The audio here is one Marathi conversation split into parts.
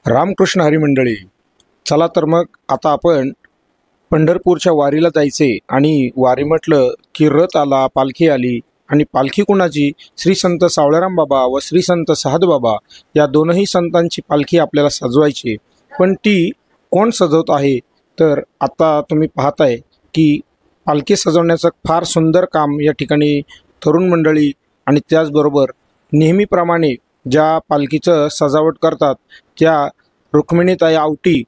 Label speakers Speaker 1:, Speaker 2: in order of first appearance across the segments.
Speaker 1: रामकृष्ण हरी मंडळी, चला तर मग आता आपण पंढरपूरच्या वारीला जायचे. आणि वारी म्हटलं की रथ आला, पालखी आली. आणि पालखी कुणाची? श्री संत सावळेराम बाबा व श्री संत साधू बाबा या दोनही संतांची पालखी आपल्याला सजवायची. पण ती कोण सजवत आहे? तर आता तुम्ही पाहताय की पालखी सजवण्याचं फार सुंदर काम या ठिकाणी तरुण मंडळी आणि त्याचबरोबर नेहमीप्रमाणे ज्या पालखीचं सजावट करतात त्या रुक्मिणीताई आवटी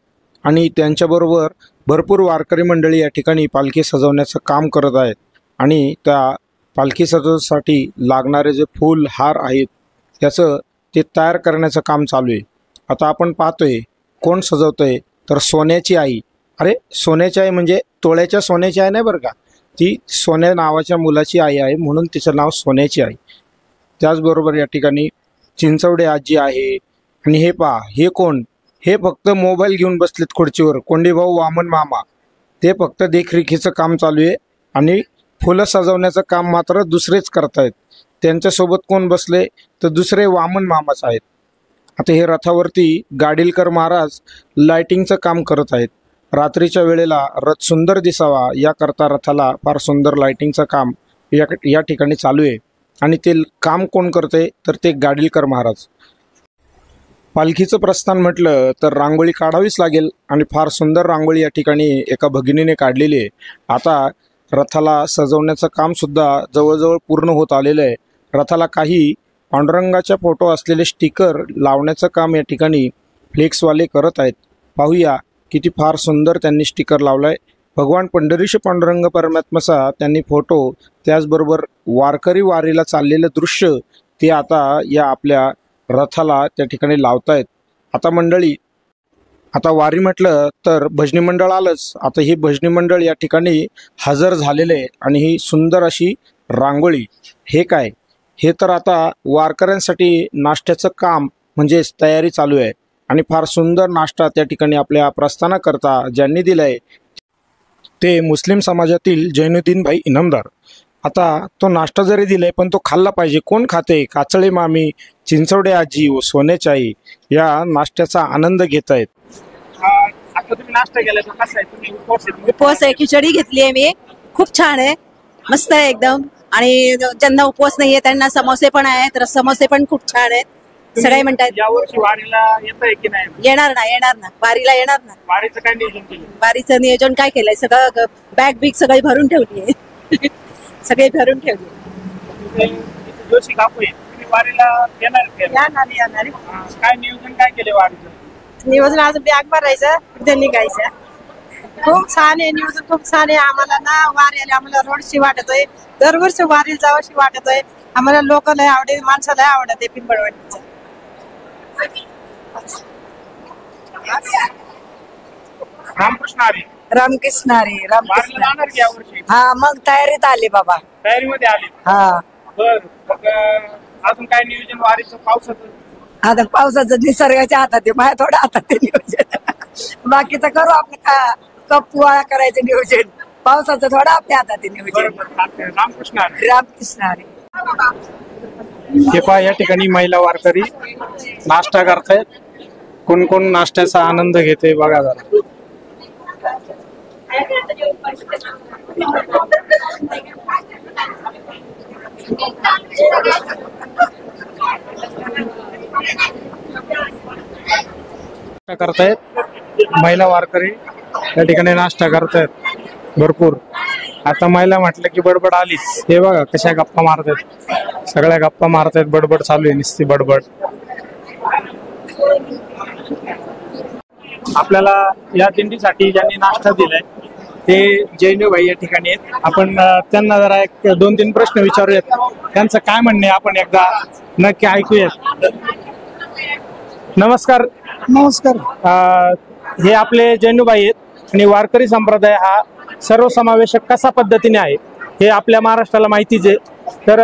Speaker 1: आणि त्यांच्याबरोबर भरपूर वारकरी मंडळी या ठिकाणी पालखी सजवण्याचं काम करत आहेत. आणि त्या पालखी सजवण्यासाठी लागणारे जे फूल हार आहेत त्याचं ते तयार करण्याचं काम चालू आहे. आता आपण पाहतोय कोण सजवतंय, तर सोन्याची आई. अरे सोन्याची आई म्हणजे तोळ्याच्या सोन्याची आई नाही बरं का, ती सोन्या नावाच्या मुलाची आई आहे म्हणून तिचं नाव सोन्याची आई. त्याचबरोबर या ठिकाणी चिंचवडे आजी आहे. आणि हे पहा, हे कोण? हे फक्त मोबाईल घेऊन बसलेत खुर्चीवर. कोंडीभाऊ वामन मामा ते फक्त देखरेखीचं काम चालू आहे आणि फुलं सजवण्याचं काम मात्र दुसरेच करतायत. त्यांच्यासोबत कोण बसले? तर दुसरे वामन मामाच आहेत. आता हे रथावरती गाडीलकर महाराज लाइटिंगचं काम करत आहेत. रात्रीच्या वेळेला रथ सुंदर दिसावा याकरता रथाला फार सुंदर लाइटिंगचं काम या ठिकाणी चालू आहे. आणि ते काम कोण करते? तर ते गाडीलकर महाराज. पालखीचं प्रस्थान म्हटलं तर रांगोळी काढावीच लागेल आणि फार सुंदर रांगोळी या ठिकाणी एका भगिनीने काढलेली आहे. आता रथाला सजवण्याचं कामसुद्धा जवळजवळ पूर्ण होत आलेलं आहे. रथाला काही पांडुरंगाच्या फोटो असलेले स्टिकर लावण्याचं काम या ठिकाणी फ्लेक्सवाले करत आहेत. पाहूया किती फार सुंदर त्यांनी स्टिकर लावलाय. भगवान पंढरीश पांडुरंग परमात्माचा त्यांनी फोटो, त्याचबरोबर वारकरी वारीला चाललेलं दृश्य ते आता या आपल्या रथाला त्या ठिकाणी लावतायत. आता मंडळी, आता वारी म्हटलं तर भजनी मंडळ आलंच. आता ही भजनी मंडळ या ठिकाणी हजर झालेले आहे. आणि ही सुंदर अशी रांगोळी, हे काय? हे तर आता वारकऱ्यांसाठी नाश्त्याचं काम म्हणजेच तयारी चालू आहे. आणि फार सुंदर नाश्ता त्या ठिकाणी आपल्या प्रस्थानाकरता ज्यांनी दिलाय ते मुस्लिम समाजातील जैनुद्दीन भाई इनामदार. आता तो नाश्ता जरी दिलाय पण तो खाल्ला पाहिजे. कोण खाते? काचळे मामी, चिंचवडे आजी व सोन्याची आई या नाश्त्याचा आनंद घेत आहेत.
Speaker 2: आता तुम्ही नाश्ता केला तर कसा आहे? तुम्ही
Speaker 3: उपवास आहे, खिचडी घेतली आहे मी, खूप छान आहे, मस्त आहे एकदम. आणि ज्यांना उपवास नाहीये त्यांना समोसे पण आहेत, तर समोसे पण खूप छान आहेत. सगळे म्हणतात
Speaker 2: यावर्षी वारीला येत आहे की नाही?
Speaker 3: येणार ना वारीला येणार ना.
Speaker 2: वारीचं काय नियोजन केलं?
Speaker 3: वारीचं नियोजन काय केलंय? सगळं बॅग बिग सगळी भरून ठेवली आहे. सगळे भरून ठेवली.
Speaker 2: जोशी काकू आहे, तुम्ही वारीला येणार? काय नियोजन काय केले वारीचं?
Speaker 4: नियोजन आज बॅग भरायचं, उद्या निघायचं. खूप छान आहे नियोजन, खूप छान आहे. आम्हाला ना वारीला आम्हाला रोडशी वाटतोय, दरवर्षी वारीला जावशी वाटतोय. आम्हाला लोकांना आवडे, माणसाला आवडत आहे पिंपळवाडीचं.
Speaker 2: रामकृष्ण हरी.
Speaker 4: रामकृष्ण हरी.
Speaker 2: वारीला जाणार की यावर्षी?
Speaker 4: हा, मग तयारीत आले बाबा.
Speaker 2: तयारीमध्ये आले?
Speaker 4: हा.
Speaker 2: बर, मग अजून काय नियोजन वारीचं? पावसाचं?
Speaker 4: आता पावसाचं निसर्गाच्या हातात आहे, माझ्या थोडं हातात आहे नियोजन. बाकीचं करू आपलं कप पोळा करायचं नियोजन. पावसाचं थोडं आपल्या हातात आहे नियोजन.
Speaker 2: रामकृष्ण हरी.
Speaker 4: रामकृष्ण हरी.
Speaker 1: हे पहा, या ठिकाणी महिला वारकरी नाश्ता करतायत. कोण कोण नाश्त्याचा आनंद घेते बघा जरा. करतायत महिला वारकरी या ठिकाणी नाश्ता करतायत भरपूर. आता महिला म्हटलं की बडबड आलीच. हे बघा कशा गप्पा मारतायत, सगळ्या गप्पा मारतायत, बडबड चालू आहे, नुसती बडबड. आपल्याला या दिंडीसाठी ज्यांनी नाश्ता दिलाय ते जैनू भाई या ठिकाणी आहेत. आपण त्यांना जरा एक 2-3 प्रश्न विचारूयात. त्यांचं काय म्हणणे आपण एकदा नक्की ऐकूयात. नमस्कार.
Speaker 5: नमस्कार.
Speaker 1: हे आपले जैनूबाई आहेत. आणि वारकरी संप्रदाय हा सर्वसमावेशक कसा पद्धतीने आहे हे आपल्या महाराष्ट्राला माहितीच आहे. तर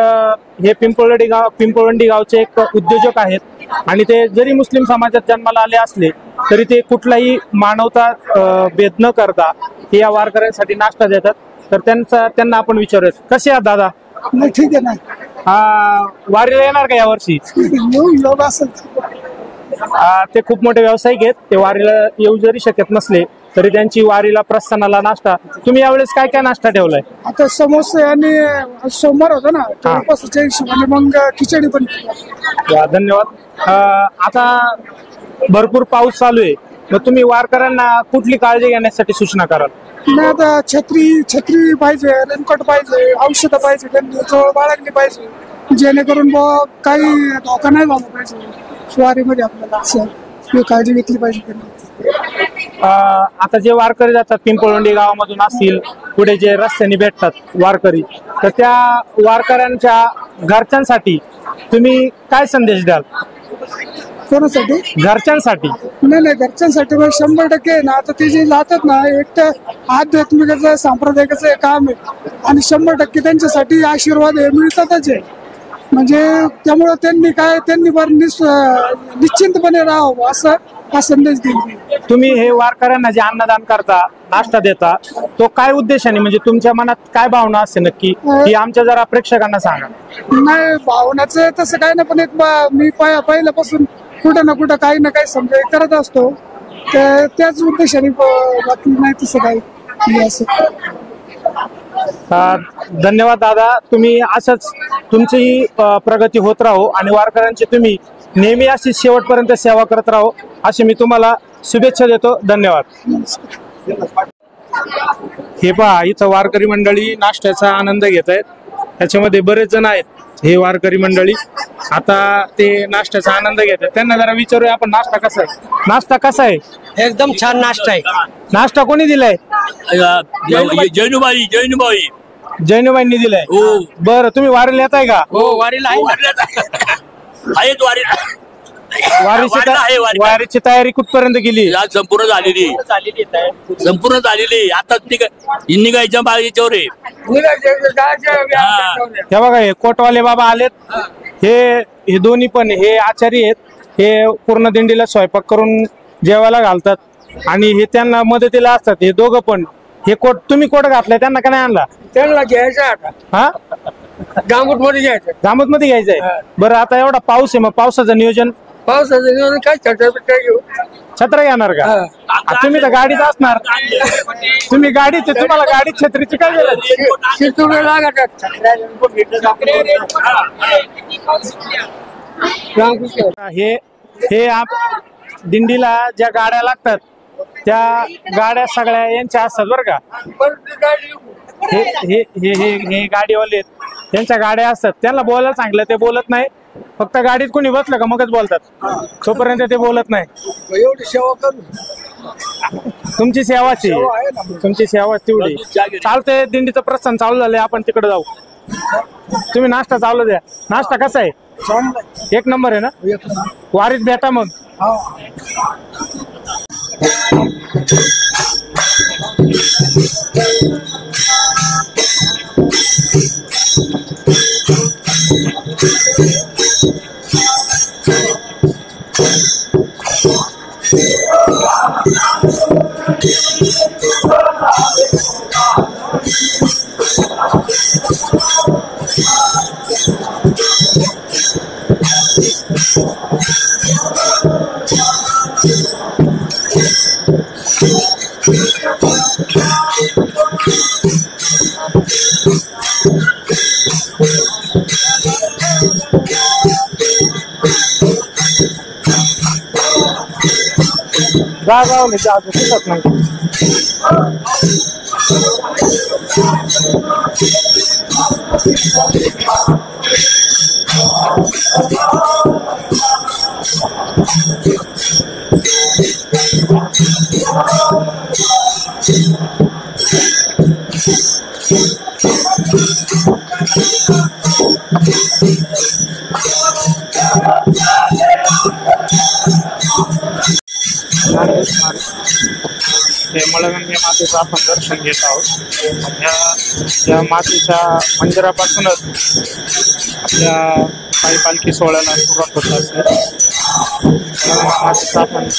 Speaker 1: हे पिंपळवंडी गावचे एक उद्योजक आहेत. आणि ते जरी मुस्लिम समाजात जन्माला आले असले तरी ते कुठलाही मानवता भेद न करता हे या वारकऱ्यांसाठी नाश्ता देतात. तर त्यांना आपण विचारूयात. कसे आहात दादा?
Speaker 5: ठीक आहे ना.
Speaker 1: वारीला येणार का यावर्षी?
Speaker 5: योग असेल
Speaker 2: ते खूप मोठे व्यावसायिक आहेत. ते वारीला येऊ जरी शकत नसले तरी त्यांची वारीला प्रस्थानाला नाश्ता. तुम्ही यावेळेस काय काय नाश्ता ठेवलाय?
Speaker 5: आता समोसे आणि सोमवार होता ना, त्याच्या हिशोबाने मग खिचडी पण.
Speaker 2: धन्यवाद. आता भरपूर पाऊस चालू आहे, मग तुम्ही वारकऱ्यांना कुठली काळजी घेण्यासाठी सूचना कराल?
Speaker 5: नाही, आता छत्री पाहिजे, रेनकोट पाहिजे, औषधं पाहिजे, त्यांनी जवळ बाळगली पाहिजे, जेणेकरून काही धोका नाही झाला पाहिजे वारीमध्ये. आपल्याला असं काळजी घेतली पाहिजे त्यांनी.
Speaker 2: आता जे वारकरी जातात पिंपळवंडी गावामधून असतील, पुढे जे रस्त्याने भेटतात वारकरी, तर त्या वारकऱ्यांच्या घरच्यांसाठी तुम्ही काय संदेश द्याल?
Speaker 5: कोणासाठी?
Speaker 2: घरच्यांसाठी.
Speaker 5: नाही, घरच्यांसाठी 100% ना. आता ते जे जातात ना, एक तर आध्यात्मिकाचं सांप्रदायिकाचं काम आहे आणि 100% त्यांच्यासाठी आशीर्वाद हे मिळतातच आहे. म्हणजे त्यामुळे त्यांनी फार निश्चिंतपणे राहावं असं हा संदेश दिला.
Speaker 2: तुम्ही हे वारकऱ्यांना जे अन्नदान करता, नाश्ता देता, तो काय उद्देशाने, म्हणजे तुमच्या मनात काय भावना असते नक्की, की आमच्या जरा प्रेक्षकांना सांगा.
Speaker 5: नाही, भावनाचं तसं काय नाही, पण एक मी पहिल्यापासून कुठं ना कुठं काही ना काही समजा करत असतो, त्याच उद्देशाने, बाकी नाही तसं काही असं.
Speaker 2: धन्यवाद दादा. तुम्ही असंच तुमची प्रगती होत राहो आणि वारकऱ्यांची तुम्ही नेहमी अशी शेवटपर्यंत सेवा करत राहो अशी मी तुम्हाला शुभेच्छा देतो. धन्यवाद. हे पहा, इथं वारकरी मंडळी नाश्त्याचा आनंद घेत आहेत. त्याच्यामध्ये बरेच जण आहेत हे वारकरी मंडळी. आता ते नाश्त्याचा आनंद घेत आहेत. त्यांना जरा विचारूया आपण, नाश्ता कसा आहे? नाश्ता कसा आहे?
Speaker 6: एकदम छान नाश्ता आहे.
Speaker 2: नाश्ता कोणी दिलाय? जैनुबाईंनी दिलाय. बरं, तुम्ही वारीला येताय का?
Speaker 6: हो, वारीला
Speaker 2: वारीची तयारी कुठपर्यंत केली?
Speaker 7: संपूर्ण झालेली आता निघायच्या बागेच्यावर आहे.
Speaker 2: हे बघा, हे कोटवाले बाबा आलेत. हे दोन्ही पण हे आचारी आहेत. हे पूर्ण दिंडीला स्वयंपाक करून जेवायला घालतात आणि हे त्यांना मदतीला असतात. हे दोघं पण. हे कोट तुम्ही कोट घातलाय, त्यांना का नाही आणला?
Speaker 5: त्यांना घ्यायचं आता.
Speaker 2: हा,
Speaker 5: गामूट मध्ये घ्यायचं.
Speaker 2: गामूत मध्ये घ्यायचंय. बरं, आता एवढा पाऊस आहे, मग पावसाचं नियोजन?
Speaker 5: काय छत्र घेऊ?
Speaker 2: छत्र घेणार का? तुम्ही तर गाडीत असणार. तुम्ही गाडीत, तुम्हाला गाडीत छत्रीची काय गरज? हे दिंडीला ज्या गाड्या लागतात त्या गाड्या सगळ्या यांच्या असतात बरं का. हे गाडीवाले त्यांच्या गाड्या असतात. त्यांना बोलायला सांगलं ते बोलत नाही. फक्त गाडीत कोणी बसलं का मगच बोलतात, तोपर्यंत ते बोलत नाही.
Speaker 5: एवढी सेवा करू.
Speaker 2: तुमची सेवाची, तुमची सेवा तेवढी चालते. दिंडीचं प्रस्थान चालू झालंय, आपण तिकडे जाऊ. तुम्ही नाश्ता चालू द्या. नाश्ता कसा आहे? एक नंबर आहे ना. वारीत भेटा मग. गाव दिसत नाही. मळगंगे मातेचं आपण दर्शन घेत आहोत. या मातेच्या मंदिरापासूनच आपल्या पायी पालखी सोहळ्याला सुरुवात होत असते. मातेचं आपण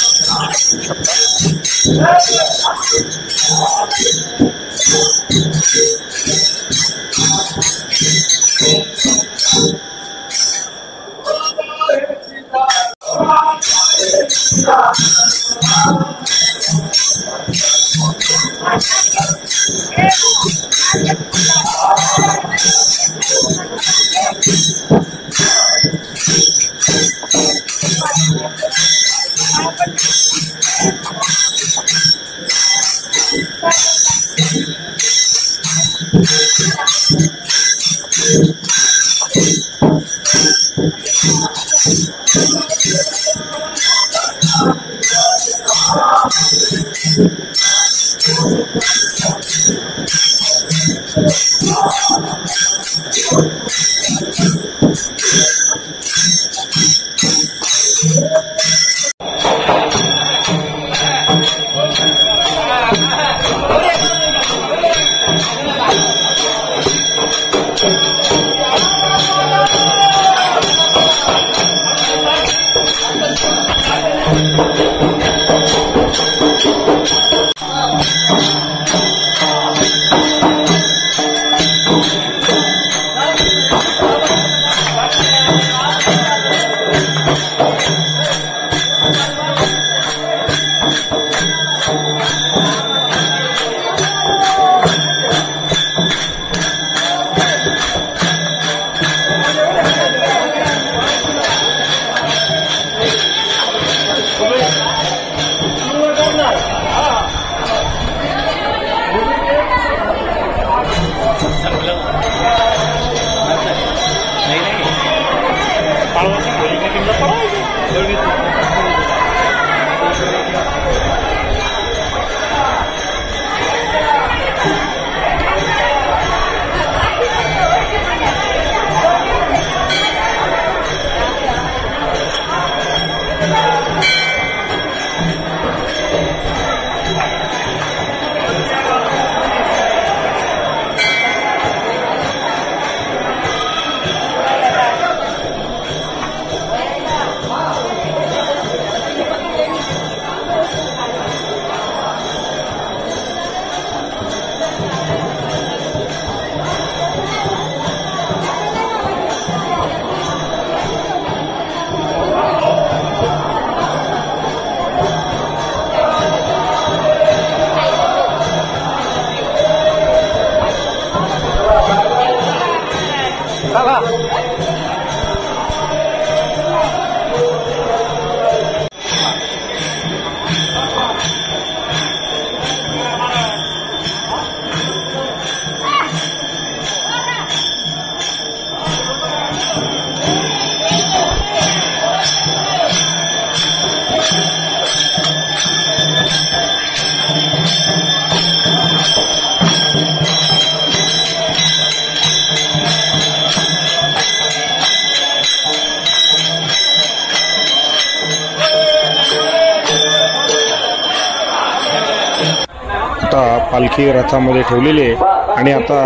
Speaker 1: आता पालखी रथामध्ये ठेवलेली आहे आणि आता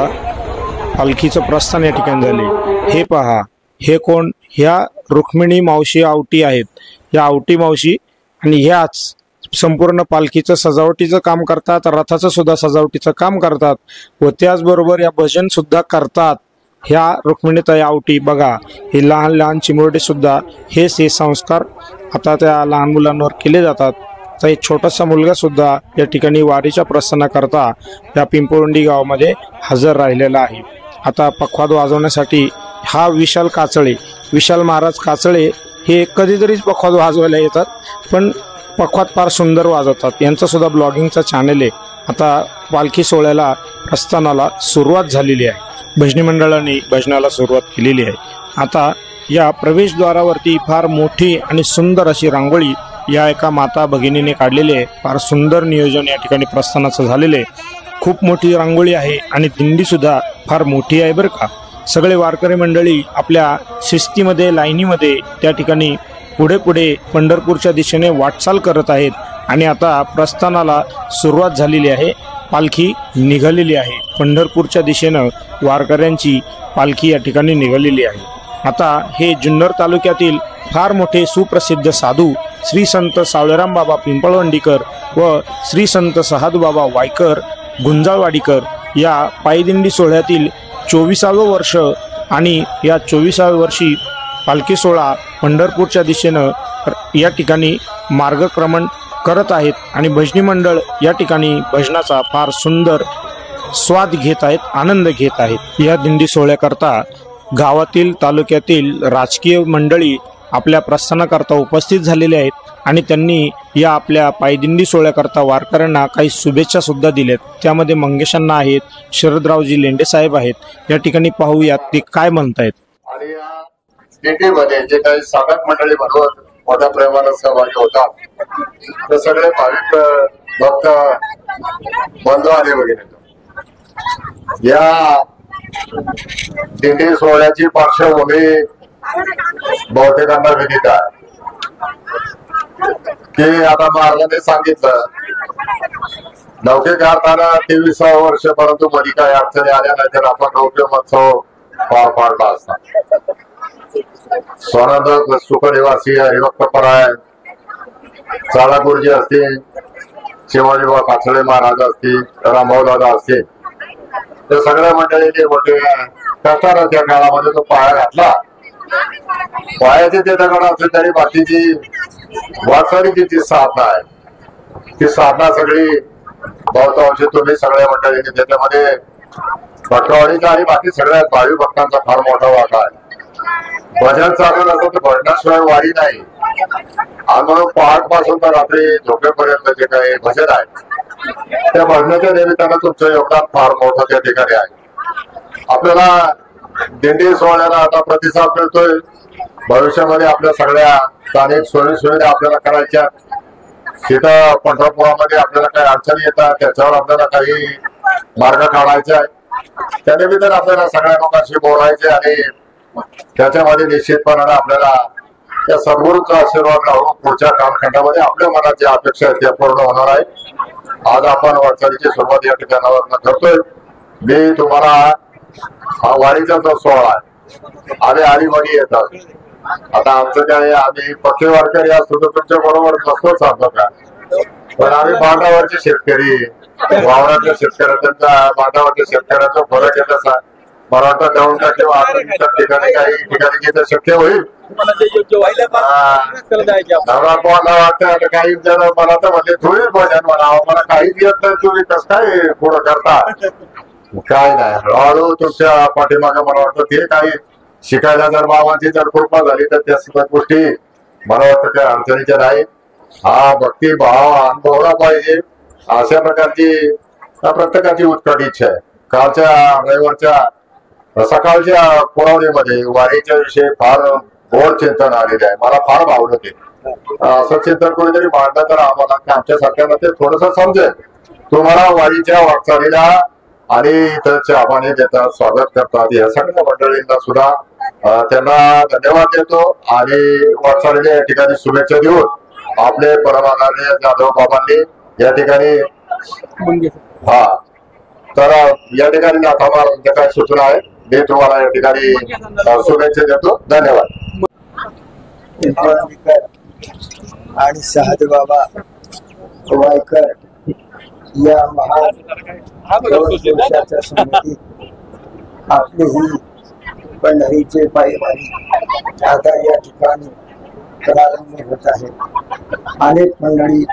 Speaker 1: पालखीचं प्रस्थान या ठिकाणी झाले। हे पहा, हे कोण? ह्या रुक्मिणी मावशी आवटी आहेत। या आवटी मावशी आणि ह्याच संपूर्ण पालखीचं सजावटीचं काम करतात, रथाचं सुद्धा सजावटीचं काम करतात व त्याचबरोबर या भजन सुद्धा करतात। ह्या रुक्मिणीताई आवटी बघा, हे लहान लहान चिमुरडे सुद्धा हेच हे संस्कार आता त्या लहान मुलांवर केले जातात। तर एक छोटासा मुलगा सुद्धा या ठिकाणी वारीच्या प्रस्थानाकरता या पिंपळवंडी गावामध्ये हजर राहिलेला आहे। आता पखवाद वाजवण्यासाठी हा विशाल काचळे, विशाल महाराज काचळे हे कधीतरीच पखवाद वाजवायला येतात, पण पखवाद फार सुंदर वाजवतात। यांचा सुद्धा ब्लॉगिंगचा चॅनल आहे। आता पालखी सोहळ्याला प्रस्थानाला सुरुवात झालेली आहे। भजनी मंडळाने भजनाला सुरुवात केलेली आहे। आता या प्रवेशद्वारावरती फार मोठी आणि सुंदर अशी रांगोळी या एका माता भगिनीने काढलेली आहे। फार सुंदर नियोजन या ठिकाणी प्रस्थानाचं झालेलं आहे। खूप मोठी रांगोळी आहे आणि दिंडी सुद्धा फार मोठी आहे बरं का। सगळे वारकरी मंडळी आपल्या शिस्तीमध्ये लाईनीमध्ये त्या ठिकाणी पुढे पुढे पंढरपूरच्या दिशेने वाटचाल करत आहेत आणि आता प्रस्थानाला सुरुवात झालेली आहे। पालखी निघालेली आहे। पंढरपूरच्या दिशेनं वारकऱ्यांची पालखी या ठिकाणी निघालेली आहे। आता हे जुन्नर तालुक्यातील फार मोठे सुप्रसिद्ध साधू श्री संत सावळेराम बाबा पिंपळवंडीकर व श्री संत सहादू बाबा वायकर गुंजाळवाडीकर या पायदिंडी सोहळ्यातील 24वे वर्ष आणि या 24व्या वर्षी पालखी सोहळा पंढरपूरच्या दिशेनं या ठिकाणी मार्गक्रमण करत आहेत आणि भजनी मंडळ या ठिकाणी भजनाचा फार सुंदर स्वाद घेत आहेत, आनंद घेत आहेत। या दिंडी सोहळ्याकरता गावातील तालुक्यातील राजकीय मंडळी आपल्या प्रस्थानाकरता उपस्थित झालेले आहेत आणि त्यांनी या आपल्या पायदिंडी सोहळ्याकरता वारकऱ्यांना काही शुभेच्छा सुद्धा दिल्यात। त्यामध्ये मंगेशांना आहेत, शरदरावजी लेंडे साहेब आहेत। या ठिकाणी पाहूयात ते काय म्हणतायत।
Speaker 8: आणि या दिंडीमध्ये जे काही साधक मंडळी बनवत मोठ्या प्रमाणात सहभागी होतात ते सगळे भाविक भक्त बंधू आणि वगैरे या दिंडी सोहळ्याची पार्श्वभूमी बहुतेकांना विदित आहे की आता महाराजांनी सांगितलं नौके काढताना 23 वर्ष, परंतु मध्ये काही अडचणी आल्या नाही तर आपण नौके महोत्सव पार पाडला असता। स्वानंद सुखनिवासी हरिभक्तपराय चाळा गुरुजी असतील, शिवाजीबा काचळे महाराज असतील, रामभाऊ दादा असतील, त्या सगळ्या मंडळीने मोठे कष्टानं त्या काळामध्ये तो पाया घातला। पायाचे ते दगड असले तरी बाकीची वारसारीची जी साधना आहे ती साधना सगळी बहुतांशी तुम्ही सगळ्या मंडळीने त्याच्यामध्ये भटकवाडीचा आणि बाकी सगळ्या भावी भक्तांचा फार मोठा वाटा आहे। भजन चालत असं तर भजनाशिवाय वारी नाही आणि म्हणून पहाट पासून तर रात्री झोपेपर्यंत जे काही भजन आहे त्या भजनाच्या निमित्तानं तुमचं योगदान फार मोठं त्या ठिकाणी आहे। आपल्याला दिंडी सोहळ्याला आता प्रतिसाद मिळतोय। भविष्यामध्ये आपल्या सगळ्या स्थानिक सोयी सुविधा आपल्याला करायच्या, तिथं पंढरपुरामध्ये आपल्याला काही अडचणी येतात त्याच्यावर आपल्याला काही मार्ग काढायचा आहे। त्या निमित्तानं आपल्याला सगळ्या लोकांशी बोलायचे आणि त्याच्यामध्ये निश्चितपणाने आपल्याला त्या सद्गुरूचा आशीर्वाद लावून पुढच्या कालखंडामध्ये आपल्या मनात ज्या अपेक्षा आहेत त्या पूर्ण होणार आहे। आज आपण वाटचालीची सुरुवात या ठिकाणावर करतोय। मी तुम्हाला हा वारीचा जो सोहळा आहे आले आलीमध्ये येतात। आता आमचं काय आम्ही पक्के वारकरी असतो तर तुमच्या बरोबर नसतो सांगतो का, पण आम्ही बांधावरचे शेतकरी, वावरातल्या शेतकऱ्यांचा बांधावरच्या शेतकऱ्याचा फरक येत असा मला वाटतं जाऊन का किंवा ठिकाणी काही ठिकाणी घेणं शक्य होईल। वाटतं काही जण मला तर म्हणजे थोडीच भजन म्हणावं, मला काहीच येत नाही, तुम्ही कसं काय पुढं करता काय नाही। हळूहळू तुमच्या पाठीमागे मला वाटतं ते काही शिकायला जर बाबांची जर कृपा झाली तर त्या सगळ्या गोष्टी मला वाटतं काही अडचणीच्या नाही। हा भक्ती भाव अनुभवला पाहिजे अशा प्रकारची प्रत्येकाची उत्कट इच्छा आहे। कालच्या रविवारच्या सकाळच्या पुरवणीमध्ये वारीच्या विषयी फार गोड चिंतन आलेले आहे, मला फार भावलं ते। असं चिंतन कोणीतरी मांडलं तर आम्हाला आमच्या सारख्यांना ते थोडस समजेल। तुम्हाला वारीच्या वाटचालीला आणि इतर चहापाणी देतात, स्वागत करतात, या सगळ्या मंडळींना सुद्धा त्यांना धन्यवाद देतो आणि वाटचालीला या ठिकाणी शुभेच्छा देऊन आपले परमानंद जाधव बाबांनी या ठिकाणी तर या ठिकाणी नाथामार जे काही सूचना आहे मी तुम्हाला या ठिकाणी शुभेच्छा देतो। धन्यवाद।
Speaker 9: आणि शहाद बाबा वायकर या महान आपली ही पंढरीचे पायवारी आता या ठिकाणी प्रारंभ होत आहे। अनेक मंडळी,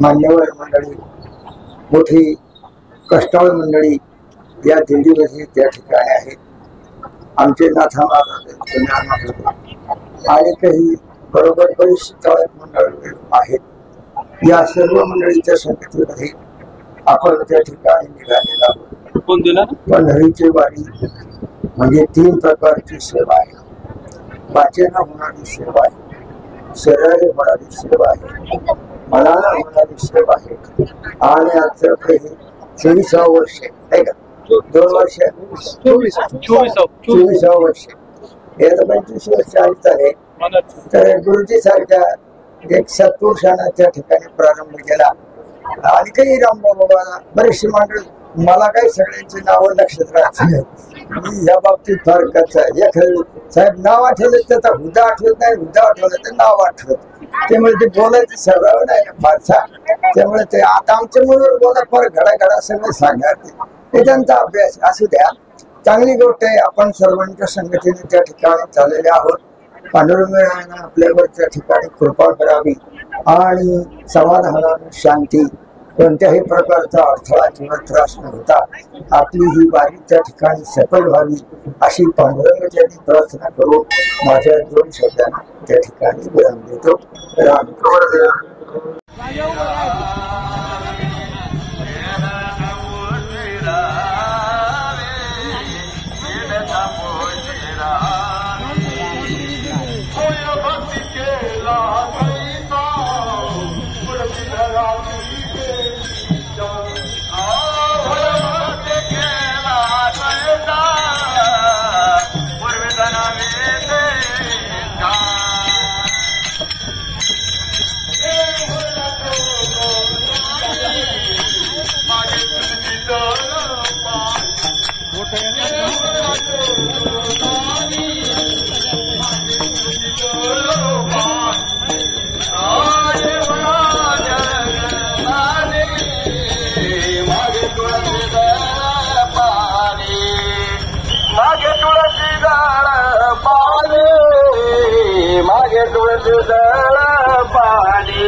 Speaker 9: मान्यवर मंडळी, मोठी कष्टाळू मंडळी या दिंडीमध्ये त्या ठिकाणी आहेत। आमचे नाथा महाराज आणि काही बरोबर बरीचशी चाळक मंडळी आहेत। या सर्व मंडळीच्या संगतीमध्ये आपण त्या ठिकाणी निघालेला आहोत। पंढरीची वारी म्हणजे 3 प्रकारची सेवा आहे। वाचेना होणारी सेवा आहे, शरीराने होणारी सेवा आहे, मनाला होणारी सेवा आहे आणि आजच्याकडे 24 वर्ष नाही का, 2 वर्ष 24 वर्ष हे 25 वर्ष आहे। तर गुरुजी सारख्या एक सत्पुरुषांना त्या ठिकाणी प्रारंभ केला आणि काही रामभाऊ बाबाला बरेचशी मंडळी, मला काही सगळ्यांची नावं लक्षात राहत नाही, मी या बाबतीत फार कच्चा आहे। एखादं साहेब नाव आठवलं त्याचा हुद्दा आठवत नाही, हुद्दा आठवलं तर नाव आठवत, त्यामुळे ते बोलायची सवय नाही फारसा, त्यामुळे ते आता आमच्या मुलावर बोला फार घडा सगळे सांगणार ते त्यांचा अभ्यास असू द्या। चांगली गोष्ट आहे, आपण सर्वांच्या संगतीने त्या ठिकाणी चाललेले आहोत पांडुरंगानं आपल्यावर त्या ठिकाणी कृपा करावी आणि समाधानाने शांती, कोणत्याही प्रकारचा अडथळा किंवा त्रास न होता आपली ही वारी त्या ठिकाणी सफल व्हावी अशी पांडुरंगाची प्रार्थना करून माझ्या 2 शब्दांना त्या ठिकाणी विराम देतो.
Speaker 10: मागे तुळशीदार पाणी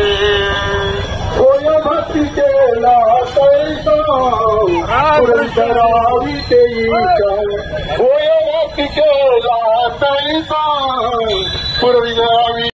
Speaker 10: होय भक्ती केला तैसा पुरंदरावी ते होय भक्ती केला तैसा पुरंदरावी